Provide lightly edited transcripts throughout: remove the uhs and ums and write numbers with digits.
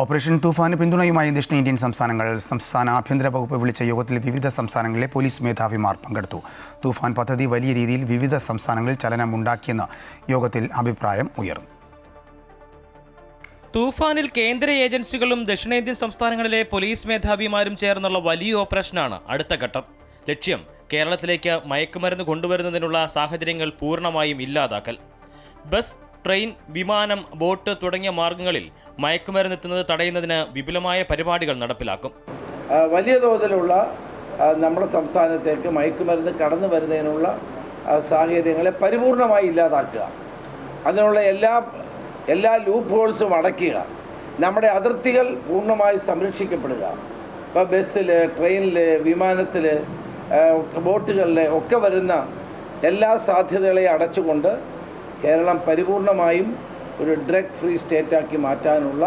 Operation തൂഫാന് പിന്തുണയുമായി ദക്ഷിണേന്ത്യൻ സംസ്ഥാന ആഭ്യന്തര വകുപ്പ് വിളിച്ച യോഗത്തിൽ വിവിധ സംസ്ഥാനങ്ങളിലെ പോലീസ് മേധാവിമാർ പങ്കെടുത്തു. തൂഫാൻ പദ്ധതി വലിയ രീതിയിൽ വിവിധ സംസ്ഥാനങ്ങളിൽ ചലനമുണ്ടാക്കിയെന്ന് യോഗത്തിൽ അഭിപ്രായം ഉയർന്നു. തൂഫാനിൽ കേന്ദ്ര ഏജൻസികളും ദക്ഷിണേന്ത്യൻ സംസ്ഥാനങ്ങളിലെ പോലീസ് മേധാവിമാരും ചേർന്നുള്ള വലിയ ഓപ്പറേഷനാണ് അടുത്ത ഘട്ടം. ലക്ഷ്യം കേരളത്തിലേക്ക് മയക്കുമരുന്ന് കൊണ്ടുവരുന്നതിനുള്ള സാഹചര്യങ്ങൾ പൂർണ്ണമായും ഇല്ലാതാക്കൽ. ബസ്, ട്രെയിൻ, വിമാനം, ബോട്ട് തുടങ്ങിയ മാർഗങ്ങളിൽ മയക്കുമരുന്ന് എത്തുന്നത് തടയുന്നതിന് വിപുലമായ പരിപാടികൾ നടപ്പിലാക്കും. വലിയ തോതിലുള്ള നമ്മുടെ സംസ്ഥാനത്തേക്ക് മയക്കുമരുന്ന് കടന്നു വരുന്നതിനുള്ള സാഹചര്യങ്ങളെ പരിപൂർണമായി ഇല്ലാതാക്കുക, അതിനുള്ള എല്ലാ ലൂപ്പ് ഹോൾസും അടയ്ക്കുക, നമ്മുടെ അതിർത്തികൾ പൂർണ്ണമായി സംരക്ഷിക്കപ്പെടുക. ഇപ്പോൾ ബസ്സിൽ, ട്രെയിനിൽ, വിമാനത്തിൽ, ബോട്ടുകളിൽ ഒക്കെ വരുന്ന എല്ലാ സാധ്യതകളെയും അടച്ചുകൊണ്ട് കേരളം പരിപൂർണമായും ഒരു ഡ്രഗ് ഫ്രീ സ്റ്റേറ്റാക്കി മാറ്റാനുള്ള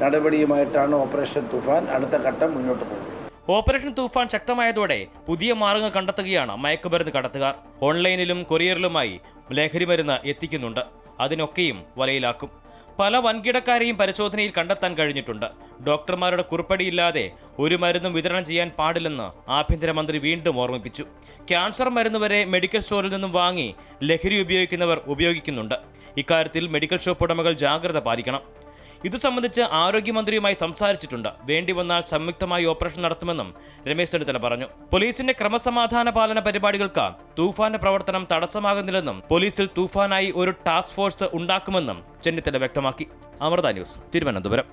നടപടിയുമായിട്ടാണ് ഓപ്പറേഷൻ തൂഫാൻ അടുത്ത ഘട്ടം മുന്നോട്ട് പോകുന്നത്. ഓപ്പറേഷൻ തൂഫാൻ ശക്തമായതോടെ പുതിയ മാർഗങ്ങൾ കണ്ടെത്തുകയാണ് മയക്കുമരുന്ന് കടത്തുകാർ. ഓൺലൈനിലും കൊറിയറിലുമായി ലഹരി മരുന്ന് എത്തിക്കുന്നുണ്ട്. അതിനൊക്കെയും വലയിലാക്കും. പല വൻകിടക്കാരെയും പരിശോധനയിൽ കണ്ടെത്താൻ കഴിഞ്ഞിട്ടുണ്ട്. ഡോക്ടർമാരുടെ കുറിപ്പടിയില്ലാതെ ഒരു മരുന്നും വിതരണം ചെയ്യാൻ പാടില്ലെന്ന് ആഭ്യന്തരമന്ത്രി വീണ്ടും ഓർമ്മിപ്പിച്ചു. ക്യാൻസർ മരുന്ന് വരെ മെഡിക്കൽ സ്റ്റോറിൽ നിന്നും വാങ്ങി ലഹരി ഉപയോഗിക്കുന്നവർ ഉപയോഗിക്കുന്നുണ്ട്. ഇക്കാര്യത്തിൽ മെഡിക്കൽ ഷോപ്പ് ഉടമകൾ ജാഗ്രത പാലിക്കണം. ഇതു സംബന്ധിച്ച് ആരോഗ്യമന്ത്രിയുമായി സംസാരിച്ചിട്ടുണ്ട്. വേണ്ടി വന്നാൽ സംയുക്തമായി ഓപ്പറേഷൻ നടത്തുമെന്നും രമേശ് ചെന്നിത്തല പറഞ്ഞു. പോലീസിന്റെ ക്രമസമാധാന പാലന പരിപാടികൾക്ക് തൂഫാന്റെ പ്രവർത്തനം തടസ്സമാകുന്നില്ലെന്നും പോലീസിൽ തൂഫാനായി ഒരു ടാസ്ക് ഫോഴ്സ് ഉണ്ടാക്കുമെന്നും ചെന്നിത്തല വ്യക്തമാക്കി. അമൃത ന്യൂസ്, തിരുവനന്തപുരം.